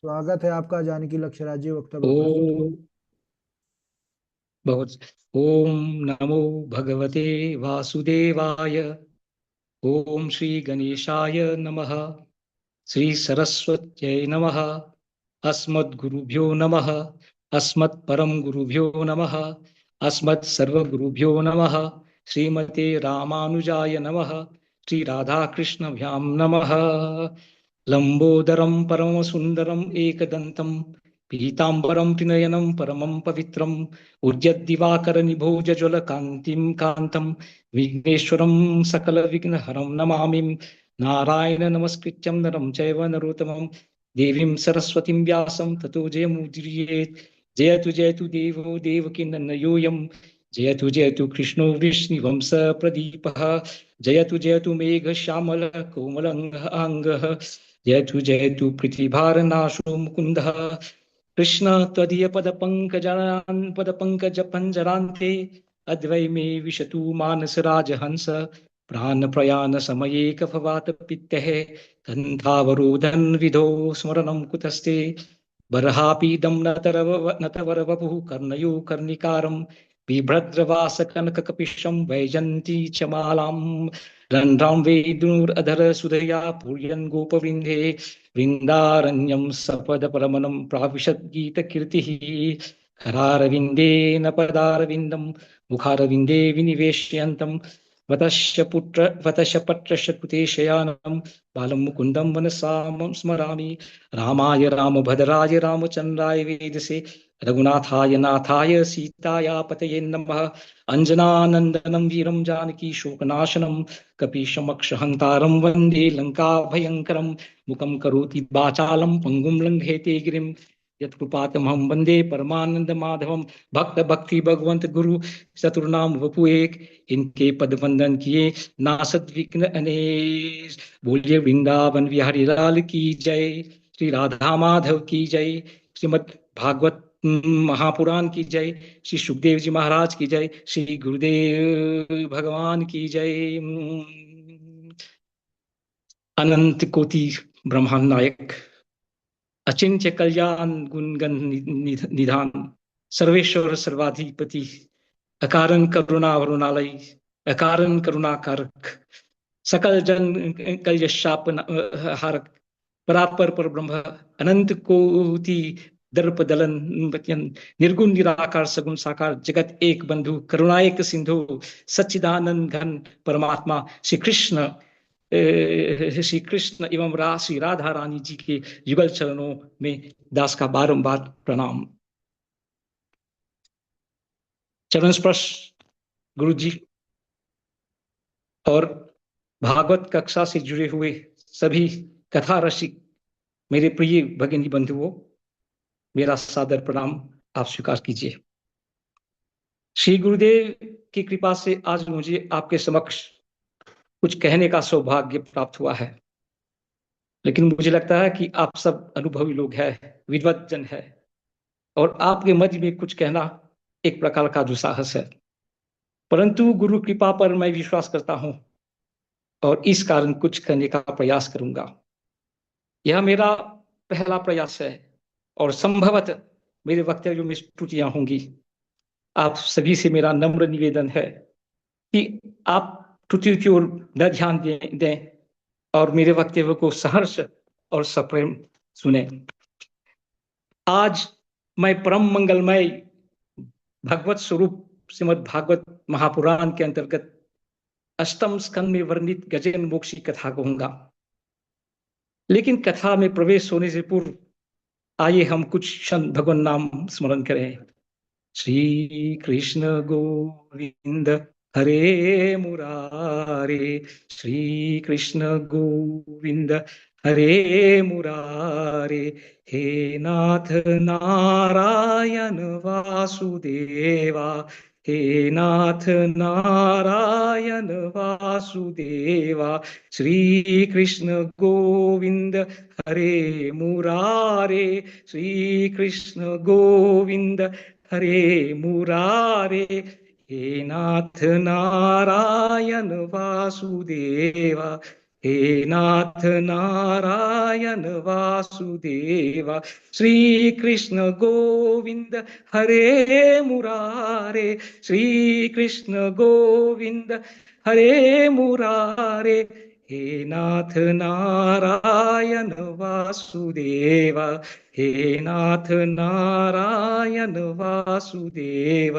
स्वागत है आपका जानकी लक्ष्य राज्य वक्तव्य प्रस्तुत ओ बहुत ओम नमो भगवते वासुदेवाय। ओम श्री गणेशाय नमः। श्री सरस्वत्यै नमः। अस्मद्गुरुभ्यो नमः। अस्मत्परम गुरुभ्यो नमः। अस्मत् सर्वगुरुभ्यो नमः। श्रीमते रामानुजाय नमः। श्री राधाकृष्णभ्यां नमः। लंबोदरं परमसुन्दरं एकदन्तं पीताम्बरं त्रिनयनं परमं पवित्रम् उद्यद्दिवाकरनिभोजज्वलकान्तिं कान्तं विघ्नेश्वरं सकलविघ्नहरं नमामि। नारायण नमस्कृत्यं नरं चैव नरोत्तमं देवीं सरस्वतीं व्यासं ततो जयमुदीरयेत्। जयतु देवो देवकीनन्दनयोऽयं। जयतु कृष्णो वृष्णिवंश प्रदीपः। जयतु मेघश्यामलः कोमलाङ्गः। जयतु पृथ्वीभारनाशो मुकुन्दः। कृष्ण त्वदीयपदपङ्कजान् पदपङ्कजपञ्जरान्ते अद्वै मे विशतु मानसराजहंस। प्राणप्रयाणसमये कफवातपित्तः कण्ठावरोधन विधौ स्मरणं कुतस्ते। बर्हापीदं नतवरवपुः कर्णयो कर्णिकारं बिभ्रद्रवासकनककपिशं वैजन्ती च मालां। रन्ध्रां वेदुरधर सुधया पूर्यन् गोपवृन्दे वृन्दारण्यं सपदपरमनं प्राविशद्गीतकीर्तिः। करारविन्देन पदारविन्दं मुखारविन्दे विनिवेशयन्तं वतस्य पत्रस्य कृते शयानं बालं मुकुन्दं मनसा स्मरामि। रामाय रामभद्राय रामचन्द्राय वेदसे रघुनाथाय नाथाय सीताया पतये नमः। अञ्जनानन्दनं वीरं जानकी शोकनाशनं कपीशमक्षहन्तारं वन्दे लङ्काभयङ्करं। मुखं करोति वाचालं पङ्गुं लङ्घयते गिरिं यत्कृपातमहं वन्दे परमानन्दमाधवं। भक्त भक्ति भगवंत गुरु चतुर्नाम वपु एक, इनके पद वंदन किए नासद विघ्न अनेश। बोलिए वृंदावन बिहारी लाल की जय। श्री राधा माधव की जय। श्रीमद् भागवत महापुराण की जय। श्री सुखदेव जी महाराज की जय। श्री गुरुदेव भगवान की जय। अनंत कोटि ब्रह्मांड नायक अचिंत्य कल्याण गुणगण निधान सर्वेश्वर सर्वाधिपति अकारण करुणा वरुणालय अकारण करुणाकारक सकल जन कलयशाप हारक परात्पर पर ब्रह्म अनंत कोटि दर्प दलन वचन निर्गुण निराकार सगुण साकार जगत एक बंधु करुणायक सिंधु सच्चिदानंद घन परमात्मा श्री कृष्ण एवं श्री राधा रानी जी के युगल चरणों में दास का बारंबार प्रणाम। चरण स्पर्श गुरु जी और भागवत कक्षा से जुड़े हुए सभी कथा रसिक मेरे प्रिय भगिनी बंधुओं, मेरा सादर प्रणाम आप स्वीकार कीजिए। श्री गुरुदेव की कृपा से आज मुझे आपके समक्ष कुछ कहने का सौभाग्य प्राप्त हुआ है, लेकिन मुझे लगता है कि आप सब अनुभवी लोग हैं, विद्वत जन है, और आपके मध्य में कुछ कहना एक प्रकार का दुस्साहस है। परंतु गुरु कृपा पर मैं विश्वास करता हूं और इस कारण कुछ करने का प्रयास करूंगा। यह मेरा पहला प्रयास है और संभवतः मेरे वक्तव्यों में त्रुटियां होंगी। आप सभी से मेरा नम्र निवेदन है कि आप त्रुटियों की ओर न ध्यान दें और मेरे वक्तव्य को सहर्ष और सप्रेम सुने। आज मैं परम मंगलमय भगवत स्वरूप श्रीमद् भागवत महापुराण के अंतर्गत अष्टम स्कंद में वर्णित गजेंद्र मोक्ष की कथा कहूंगा। लेकिन कथा में प्रवेश होने से पूर्व आइए हम कुछ क्षण भगवान नाम स्मरण करें। श्री कृष्ण गोविंद हरे मुरारे। श्री कृष्ण गोविंद हरे मुरारे। हे नाथ नारायण वासुदेवा। हे नाथ नारायण वासुदेवा। श्री कृष्ण गोविंद हरे मुरारे। श्री कृष्ण गोविंद हरे मुरारे। हे नाथ नारायण वासुदेवा। हे नाथ नारायण वासुदेव, श्री कृष्ण गोविंद हरे मुरारे, श्री कृष्ण गोविंद हरे मुरारे, हे नाथ नारायण वासुदेव, हे नाथ नारायण वासुदेव,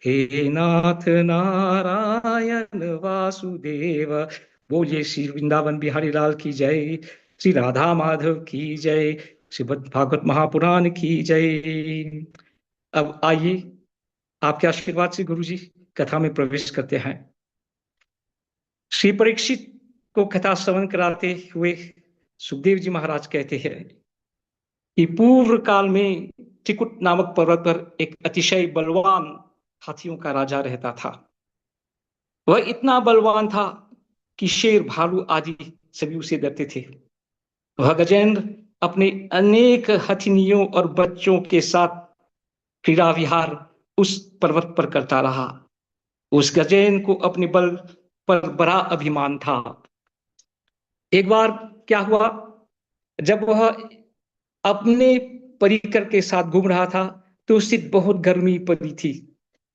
हे नाथ नारायण वासुदेव। बोलिए श्री वृंदावन बिहारी लाल की जय, श्री राधा माधव की जय, श्रीमद् भागवत महापुराण की जय। अब आइए आपके आशीर्वाद से गुरु जी कथा में प्रवेश करते हैं। श्री परीक्षित को कथा श्रवण कराते हुए सुखदेव जी महाराज कहते हैं कि पूर्व काल में त्रिकुट नामक पर्वत पर एक अतिशय बलवान हाथियों का राजा रहता था। वह इतना बलवान था कि शेर, भालू आदि सभी उसे डरते थे। वह गजेंद्र अपने अनेक हथिनियों और बच्चों के साथ क्रीड़ा विहार उस पर्वत पर करता रहा। उस गजेंद्र को अपने बल पर बड़ा अभिमान था। एक बार क्या हुआ, जब वह अपने परिकर के साथ घूम रहा था तो उससे बहुत गर्मी पड़ी थी।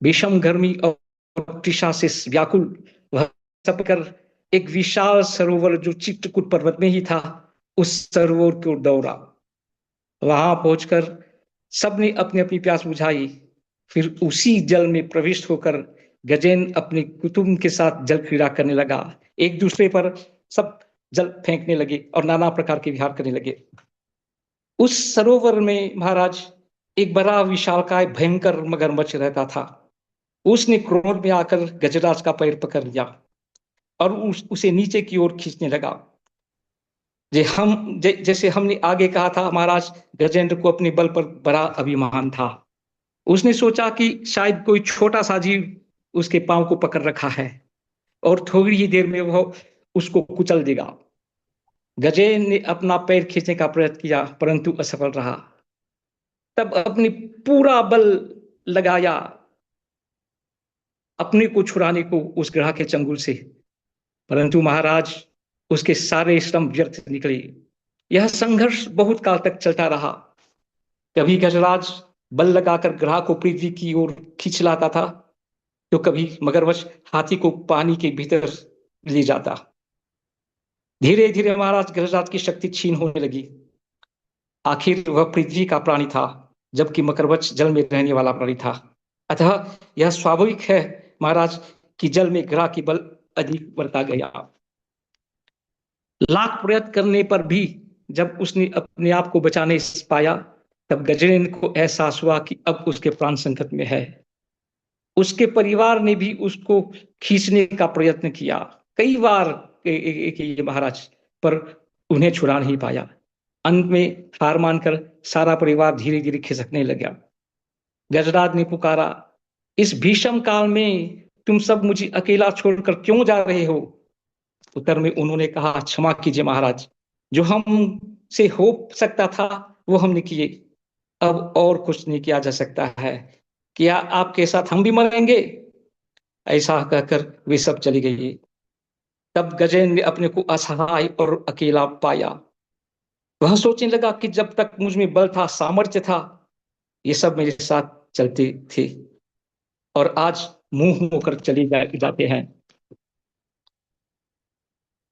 भीषण गर्मी और तृषा से व्याकुल वह सब कर एक विशाल सरोवर जो चित्रकूट पर्वत में ही था, उस सरोवर की ओर दौड़ा। वहां पहुंचकर सबने अपनी अपनी प्यास बुझाई। फिर उसी जल में प्रविष्ट होकर गजेंद्र अपने कुटुंब के साथ जल क्रीड़ा करने लगा। एक दूसरे पर सब जल फेंकने लगे और नाना प्रकार के विहार करने लगे। उस सरोवर में महाराज एक बड़ा विशालकाय भयंकर मगरमच्छ रहता था। उसने क्रोध में आकर गजराज का पैर पकड़ लिया और उसे नीचे की ओर खींचने लगा। जैसे हमने आगे कहा था महाराज, गजेंद्र को अपने बल पर बड़ा अभिमान था। उसने सोचा कि शायद कोई छोटा सा जीव उसके पांव को पकड़ रखा है और थोड़ी ही देर में वह उसको कुचल देगा। गजेंद्र ने अपना पैर खींचने का प्रयत्न किया परंतु असफल रहा। तब अपनी पूरा बल लगाया अपने को छुड़ाने को उस ग्रह के चंगुल से, परंतु महाराज उसके सारे श्रम व्यर्थ निकले। यह संघर्ष बहुत काल तक चलता रहा। कभी गजराज बल लगाकर ग्रह को पृथ्वी की ओर खींच लाता था तो कभी मगरमच्छ हाथी को पानी के भीतर ले जाता। धीरे धीरे महाराज गजराज की शक्ति क्षीण होने लगी। आखिर वह पृथ्वी का प्राणी था जबकि मगरमच्छ जल में रहने वाला प्राणी था। अतः यह स्वाभाविक है महाराज कि जल में ग्रह की बल अधिक बढ़ता गया। लाख प्रयत्न करने पर भी जब उसने अपने आप को बचाने पाया तब गजेंद्र को एहसास हुआ कि अब उसके प्राण संकट में है। उसके परिवार ने भी उसको खींचने का प्रयत्न किया कई बार महाराज, पर उन्हें छुड़ा नहीं पाया। अंत में हार मानकर सारा परिवार धीरे धीरे खिसकने लगा। गजराज ने पुकारा, इस भीषण काल में तुम सब मुझे अकेला छोड़कर क्यों जा रहे हो? उत्तर में उन्होंने कहा, क्षमा कीजिए महाराज, जो हमसे हो सकता था वो हमने किए, अब और कुछ नहीं किया जा सकता है। क्या आपके साथ हम भी मरेंगे? ऐसा कहकर वे सब चली गई। तब गजेंद्र ने अपने को असहाय और अकेला पाया। वह सोचने लगा कि जब तक मुझ में बल था, सामर्थ्य था, ये सब मेरे साथ चलते थे और आज मुंह होकर चले जाते हैं।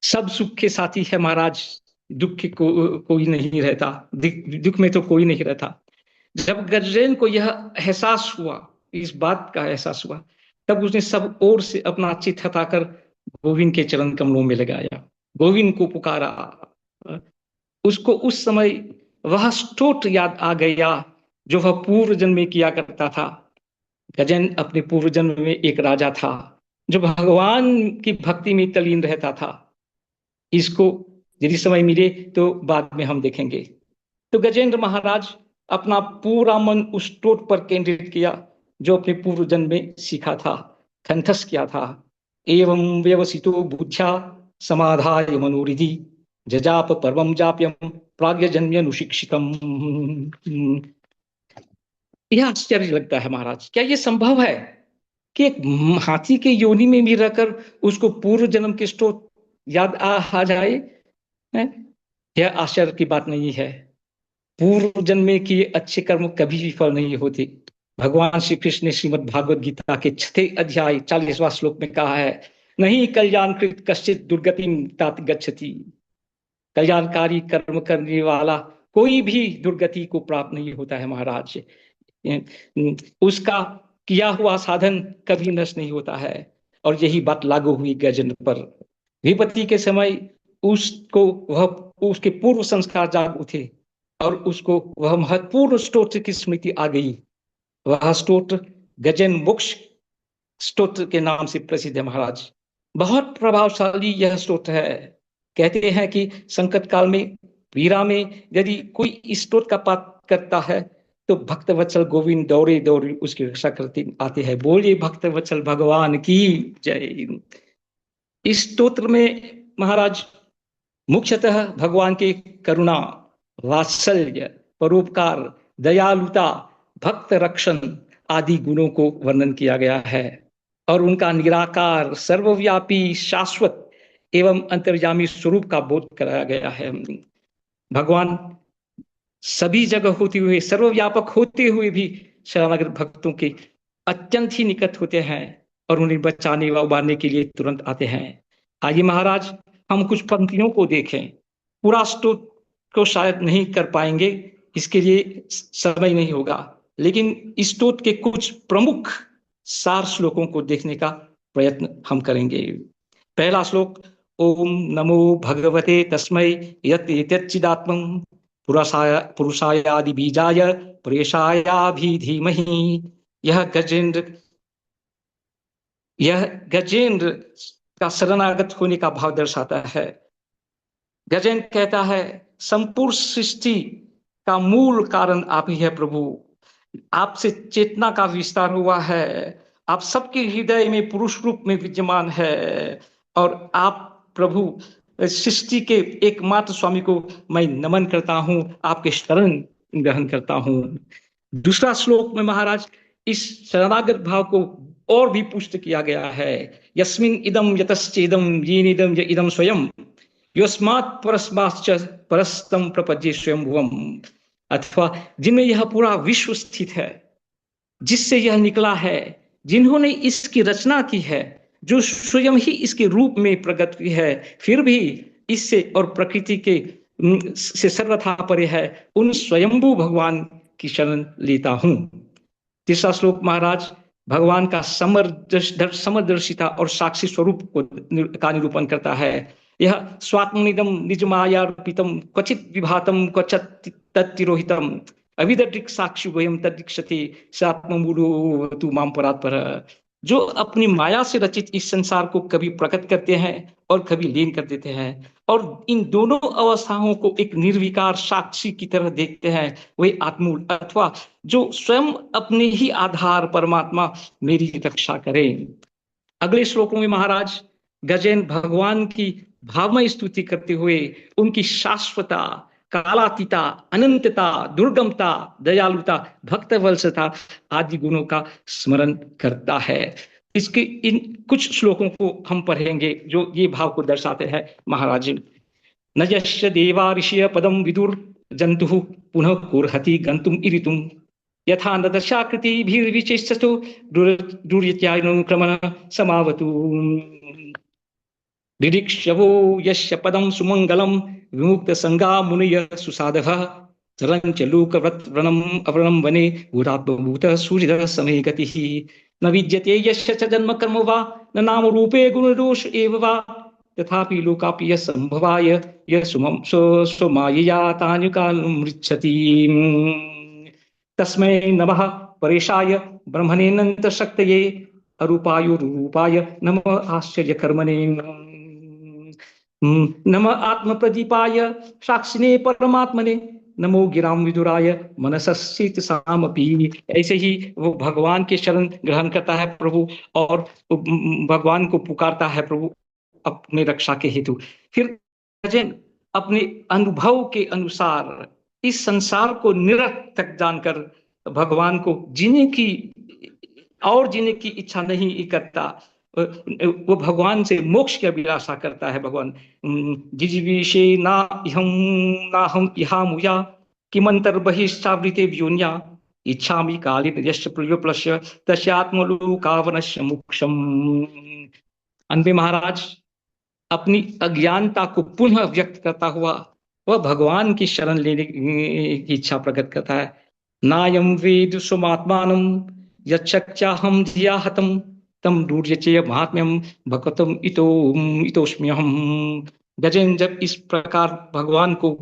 सब सुख के साथी है महाराज, दुख के कोई नहीं रहता, दुख में तो कोई नहीं रहता। जब गजेंद्र को यह एहसास हुआ, इस बात का एहसास हुआ, तब उसने सब ओर से अपना चित्त हटाकर गोविंद के चरण कमलों में लगाया, गोविंद को पुकारा। उसको उस समय वह स्तोत्र याद आ गया जो वह पूर्व जन्म में किया करता था। गजेंद्र अपने पूर्व जन्म में एक राजा था जो भगवान की भक्ति में तल्लीन रहता था। इसको यदि समय मिले तो बाद में हम देखेंगे। तो गजेंद्र महाराज अपना पूरा मन उस स्तोत्र पर केंद्रित किया जो अपने पूर्व जन्म में सीखा था, कंठस्थ किया था। एवं व्यवसितो बुद्ध्या समाधाय मनोरिधि जजाप पर्वम जाप्यम प्राग्यजन्यनुशिक्षितम। यह आश्चर्य लगता है महाराज, क्या यह संभव है कि एक हाथी के योनि में भी रहकर उसको पूर्व जन्म के स्तोत्र याद आ जाए, है? यह आश्चर्य की बात नहीं है। पूर्व जन्म में किए अच्छे कर्म कभी विफल नहीं होते। भगवान श्री कृष्ण ने श्रीमद् भागवत गीता के 6 अध्याय 40वां श्लोक में कहा है, नहीं कल्याण कृत कश्चित दुर्गतिम तात गच्छति। कल्याणकारी कर्म करने वाला कोई भी दुर्गति को प्राप्त नहीं होता है महाराज। उसका किया हुआ साधन कभी नष्ट नहीं होता है। और यही बात लागू हुई गजेंद्र पर। विपत्ति के समय उसको वह उसके पूर्व संस्कार जाग उठे और उसको वह महत्वपूर्ण स्तोत्र की स्मृति आ गई। वह स्तोत्र गजेन मोक्ष स्तोत्र के नाम से प्रसिद्ध है महाराज। बहुत प्रभावशाली यह स्तोत्र है। कहते हैं कि संकट काल में, पीड़ा में यदि कोई इस स्तोत्र का पाठ करता है तो भक्त वत्सल गोविंद दौड़े दौड़े उसकी रक्षा करते आते हैं। बोलिए भक्त वत्सल भगवान की जय। इस स्तोत्र में महाराज मुख्यतः भगवान के करुणा, वात्सल्य, परोपकार, दयालुता, भक्त रक्षण आदि गुणों को वर्णन किया गया है और उनका निराकार, सर्वव्यापी, शाश्वत एवं अंतर्यामी स्वरूप का बोध कराया गया है। भगवान सभी जगह होते हुए, सर्वव्यापक होते हुए भी शरणागत भक्तों के अत्यंत ही निकट होते हैं और उन्हें बचाने व उबारने के लिए तुरंत आते हैं। आइए महाराज हम कुछ पंक्तियों को देखें। पूरा स्तोत्र को शायद नहीं कर पाएंगे, इसके लिए समय नहीं होगा, लेकिन इस स्तोत्र के कुछ प्रमुख सार श्लोकों को देखने का प्रयत्न हम करेंगे। पहला श्लोक, ओम नमो भगवते तस्मै यत् एतच्चिदात्मं पुरुषायादि बीजाय प्रेषायाभि धीमहि। यह गजेंद्र का शरणागत होने का भाव दर्शाता है। गजेंद्र कहता है, संपूर्ण सृष्टि का मूल कारण आप ही है प्रभु। आपसे चेतना का विस्तार हुआ है, आप सबके हृदय में पुरुष रूप में विद्यमान है और आप प्रभु सृष्टि के एकमात्र स्वामी को मैं नमन करता हूं, आपके शरण ग्रहण करता हूं। दूसरा श्लोक में महाराज इस शरणागत भाव को और भी पुष्ट किया गया है। यस्मिन इदम यतश्चेदम येनिदम य इदम स्वयं यस्मात् परस्माश्च परस्तम प्रपद्ये स्वयं भुवम। अथवा जिनमें यह पूरा विश्व स्थित है, जिससे यह निकला है, जिन्होंने इसकी रचना की है, जो स्वयं ही इसके रूप में प्रकट हुई है, फिर भी इससे और प्रकृति के से सर्वथा परे है, उन स्वयंभू भगवान की शरण लेता हूं। तीसरा श्लोक महाराज भगवान का समदर्शिता और साक्षी स्वरूप का निरूपण करता है। यह स्वात्मनिदम निज मायार्पितम क्वचित विभातम क्वचित तत्तिरोहितम अविदृक् साक्षी वयम तदीक्षते सात्ममूलो तू माम परात्पर। जो अपनी माया से रचित इस संसार को कभी प्रकट करते हैं और कभी लीन कर देते हैं और इन दोनों अवस्थाओं को एक निर्विकार साक्षी की तरह देखते हैं, वही आत्मूल अथवा जो स्वयं अपने ही आधार परमात्मा मेरी रक्षा करें। अगले श्लोकों में महाराज गजेन भगवान की भावमय स्तुति करते हुए उनकी शाश्वता, कालातीता, अनंतता, दुर्गमता, दयालुता, भक्त वत्सलता आदि गुणों का स्मरण करता है। इसके इन कुछ श्लोकों को हम पढ़ेंगे जो ये भाव को दर्शाते हैं महाराज। न यस्य देवा ऋषय पदम विदुर जंतु पुनः कुर्हति गंतुम इरितुम यथा न दशाकृति भीर्विचेष्टतो दुर्यत्यानुक्रमण समावतु। दिदीक्षवो यस्य पदम सुमंगलम विमुक्त संगा मुनय सुसाधः चरंच लोकव्रत व्रणम अव्रणम वने भूतात्मभूत सूर्य समय गतिः। न विद्यते यस्य च जन्म कर्म वा न नाम रूपे गुणदोष एव वा तथापि लोकापि संभवाय यः स्वमायया तान्युकालमृच्छति। तस्मै नमः परेशाय ब्रह्मणेऽनंत शक्तये अरूपाय नमः आश्चर्यकर्मणे नमः आत्मप्रदीपाय साक्षिणे परमात्मने नमो गिराम विदुराय मनसस्सित सामपि। ऐसे ही वो भगवान के शरण ग्रहण करता है प्रभु और भगवान को पुकारता है प्रभु अपने रक्षा के हेतु। फिर गजेन अपने अनुभव के अनुसार इस संसार को निरर्थक जानकर भगवान को जीने की इच्छा नहीं करता वो भगवान से मोक्ष की अभिलाषा करता है। भगवान जिजीविषे ना हम इहा मुया किमंतर बहिश्चावृते व्योन्या इच्छामि कालेन यस्य प्रयोप्लस्य तस्यात्मलोकावनस्य मोक्षम। अनबे महाराज अपनी अज्ञानता को पुनः व्यक्त करता हुआ वह भगवान की शरण लेने की इच्छा प्रकट करता है। नायम वेद स्वमात्मानम यच्चाहम धिया हतम तम दूर्यचे महात्म्यम भगवतम इतोस्म्यहम। गजेंद्र जब इस प्रकार भगवान को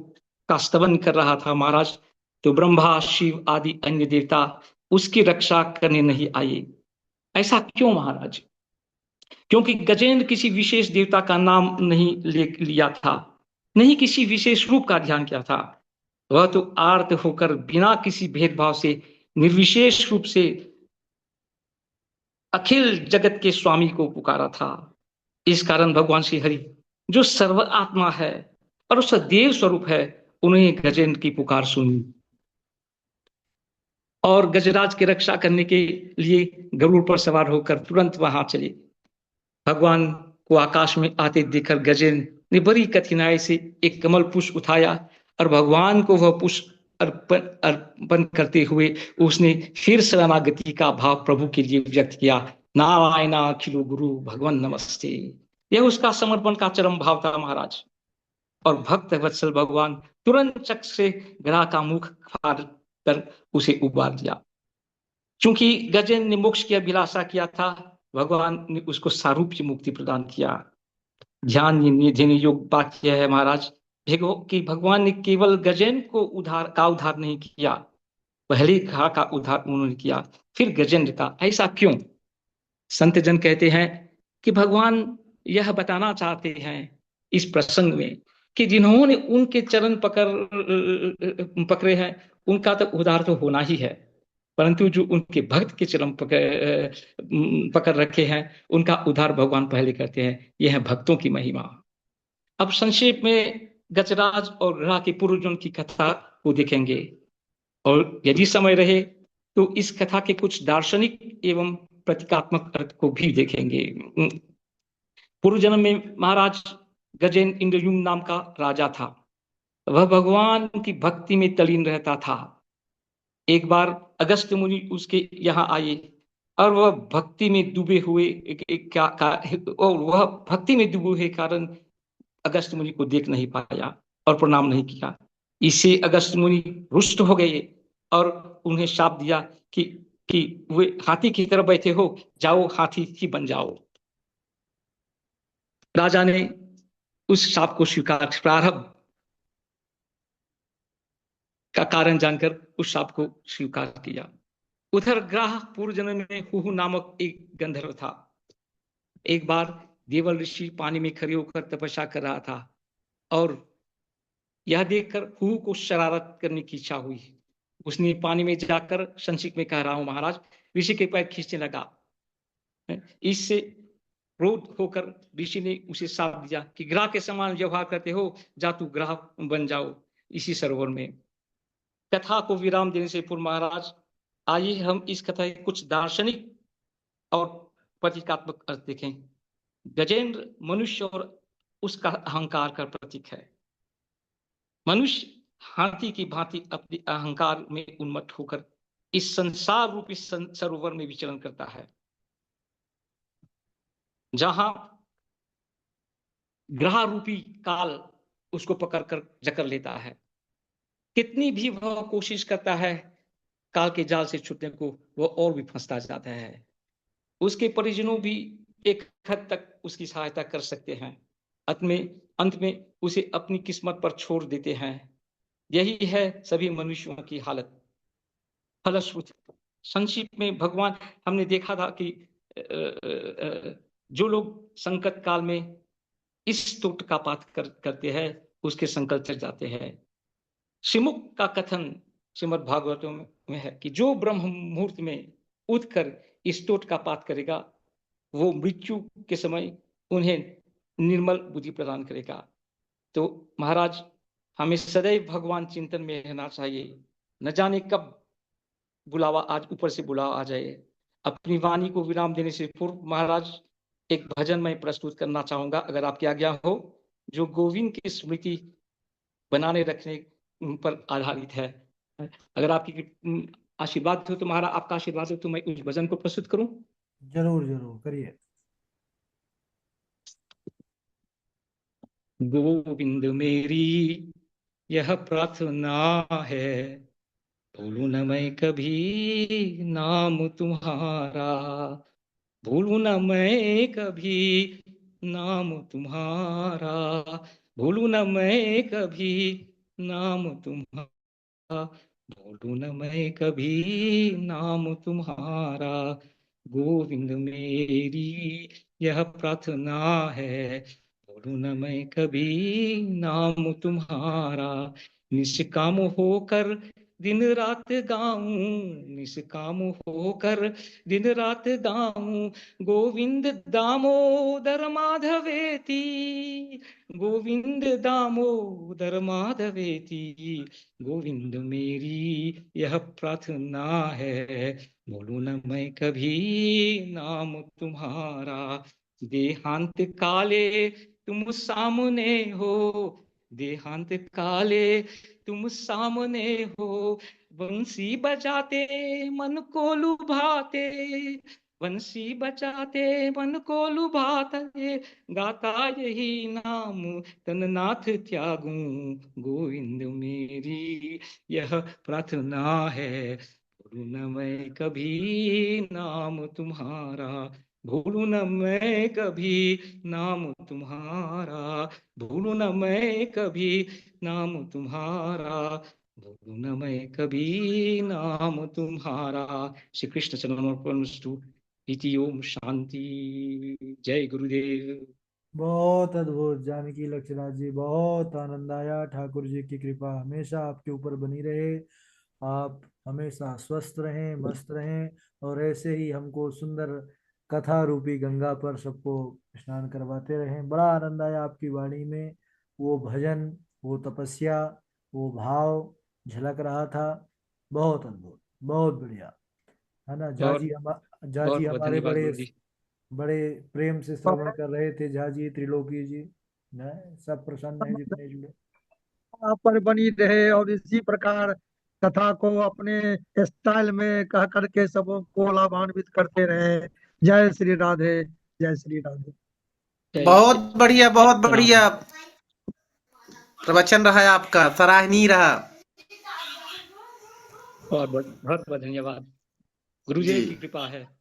का स्तवन कर रहा था महाराज, तो ब्रह्मा शिव आदि अन्य देवता उसकी रक्षा करने नहीं आए। ऐसा क्यों महाराज? क्योंकि गजेंद्र किसी विशेष देवता का नाम नहीं लिया था, नहीं किसी विशेष रूप का ध्यान किया था। वह तो आर्त होकर बिना किसी भेदभाव से निर्विशेष रूप से अखिल जगत के स्वामी को पुकारा था। इस कारण भगवान श्री हरि जो सर्व आत्मा है और उसका देव स्वरूप है, उन्हें गजेंद्र की पुकार सुनी और गजराज की रक्षा करने के लिए गरुड़ पर सवार होकर तुरंत वहां चले। भगवान को आकाश में आते देखकर गजेंद्र ने बड़ी कठिनाई से एक कमल पुष्प उठाया और भगवान को वह पुष्प अर्पण करते हुए उसने फिर शरणागति का भाव प्रभु के लिए व्यक्त किया। नारायणा अखिलो गुरु भगवान नमस्ते। यह उसका समर्पण का चरम भाव था महाराज। और भक्त वत्सल भगवान तुरंत चक्र से ग्रह का मुख फाड़ कर उसे उबार दिया। क्योंकि गजेंद्र ने मोक्ष की अभिलाषा किया था, भगवान ने उसको सारूप्य मुक्ति प्रदान किया। ध्यान देने योग्य बात यह है महाराज कि भगवान ने केवल गजेंद्र को उद्धार नहीं किया, पहले घा का उद्धार उन्होंने किया, फिर गजेंद्र का। ऐसा क्यों? संत जन कहते हैं कि भगवान यह बताना चाहते हैं इस प्रसंग में कि जिन्होंने उनके चरण पकड़े हैं उनका तो उद्धार तो होना ही है, परंतु जो उनके भक्त के चरण पकड़ रखे हैं उनका उद्धार भगवान पहले करते हैं। यह है भक्तों की महिमा। अब संक्षेप में गजराज और ग्रह के पूर्वजों की कथा को देखेंगे और यदि समय रहे तो इस कथा के कुछ दार्शनिक एवं प्रतीकात्मक अर्थ को भी देखेंगे। पूर्व जन्म में महाराज गजेंद्र इंद्रयुम्न नाम का राजा था। वह भगवान की भक्ति में तल्लीन रहता था। एक बार अगस्त मुनि उसके यहाँ आए और वह भक्ति में डूबे हुए कारण अगस्त मुनि को देख नहीं पाया और प्रणाम नहीं किया। इससे अगस्त मुनि रुष्ट हो गए और उन्हें शाप दिया कि वे हाथी की तरह बैठे हो, जाओ हाथी ही बन जाओ। राजा ने उस शाप को स्वीकार, प्रारब्ध का कारण जानकर उस शाप को स्वीकार किया। उधर ग्रह पूर्व जन्म में हुहु नामक एक गंधर्व था। एक बार देवल ऋषि पानी में खड़े होकर तपस्या कर रहा था और यह देखकर हुहु को शरारत करने की इच्छा हुई। उसने पानी में जाकर संक्षिप्त में कह रहा हूं महाराज, ऋषि के पैर खींचने लगा। इससे क्रोध होकर ऋषि ने उसे शाप दिया कि ग्रह के समान व्यवहार करते हो, जा तू ग्रह बन जाओ इसी सरोवर में। कथा को विराम देने से पूर्व महाराज आइए हम इस कथा के कुछ दार्शनिक और प्रतीकात्मक अर्थ देखें। गजेंद्र मनुष्य और उसका अहंकार का प्रतीक है। मनुष्य हाथी की भांति अपने अहंकार में उन्मत्त होकर इस संसार रूपी सरोवर में विचरण करता है, जहां ग्रह रूपी काल उसको पकड़कर जकड़ लेता है। कितनी भी वह कोशिश करता है काल के जाल से छूटने को, वह और भी फंसता जाता है। उसके परिजनों भी एक हद तक उसकी सहायता कर सकते हैं, अंत में उसे अपनी किस्मत पर छोड़ देते हैं। यही है सभी मनुष्यों की हालत। फलश्रुति संक्षिप्त में भगवान, हमने देखा था कि जो लोग संकट काल में इस स्तोत्र का पाठ करते हैं उसके संकट चढ़ जाते हैं। श्रीमुख का कथन श्रीमद् भागवतों में है कि जो ब्रह्म मुहूर्त में उठकर इस स्तोत्र का पाठ करेगा वो मृत्यु के समय उन्हें निर्मल बुद्धि प्रदान करेगा। तो महाराज हमें सदैव भगवान चिंतन में रहना चाहिए। न जाने कब बुलावा आज ऊपर से बुलावा आ जाए। अपनी वाणी को विराम देने से पूर्व महाराज एक भजन मैं प्रस्तुत करना चाहूंगा, अगर आपकी आज्ञा हो, जो गोविंद की स्मृति बनाने रखने पर आधारित है। अगर आपकी आशीर्वाद हो, तुम्हारा आपका आशीर्वाद हो, तो मैं उस भजन को प्रस्तुत करूं। जरूर जरूर करिए। गोविंद मेरी यह प्रार्थना है, भूलूं न मैं कभी नाम तुम्हारा, भूलूं न मैं कभी नाम तुम्हारा, भूलूं न मैं कभी नाम तुम्हारा, भूलूं न मैं कभी नाम तुम्हारा। गोविंद मेरी यह प्रार्थना है, भूलूं न मैं कभी नाम तुम्हारा। निष्काम होकर दिन रात गाऊं, निष्काम होकर दिन रात गाऊं, गोविंद दामोदर माधवेती, गोविंद दामोदर माधवेती। गोविंद मेरी यह प्रार्थना है, बोलूं न मैं कभी नाम तुम्हारा। देहांत काले तुम सामने हो, देहांत काले तुम सामने हो, बंसी बजाते मन को लुभाते, बंसी बजाते मन को लुभाते, गाता यही नाम तननाथ त्यागूं। गोविंद मेरी यह प्रार्थना है, भूलूं न मैं कभी नाम तुम्हारा, भूलूं न मैं कभी नाम तुम्हारा, भूलूं न मैं कभी नाम तुम्हारा, भूलूं न मैं कभी नाम तुम्हारा। श्री कृष्ण चरणों इति ओम शांति। जय गुरुदेव। बहुत अद्भुत जानकी लक्ष्मणदास जी, बहुत आनंद आया। ठाकुर जी की कृपा हमेशा आपके ऊपर बनी रहे। आप हमेशा स्वस्थ रहें, मस्त रहें, और ऐसे ही हमको सुंदर कथा रूपी गंगा पर सबको स्नान करवाते रहें। बड़ा आनंद आया आपकी वाणी में। वो भजन, वो तपस्या, वो भाव झलक रहा था। बहुत अद्भुत, बहुत बढ़िया, है ना। और जाजी बहुत बहुत हमारे धन्यवाद बड़े गुरु जी। बड़े प्रेम से श्रवण कर रहे थे। झाजी, त्रिलोकी जी, न सब प्रसन्न है और जितने जुड़े। आप पर बनी रहे और इसी प्रकार कथा को अपने स्टाइल में कह करके सबको लाभान्वित करते रहे। जय श्री राधे, जय श्री राधे। जय बहुत बढ़िया, बहुत प्रणाम। बढ़िया प्रवचन रहा आपका, सराहनीय रहा। और बहुत बहुत बहुत धन्यवाद। गुरुदेव जी की कृपा है।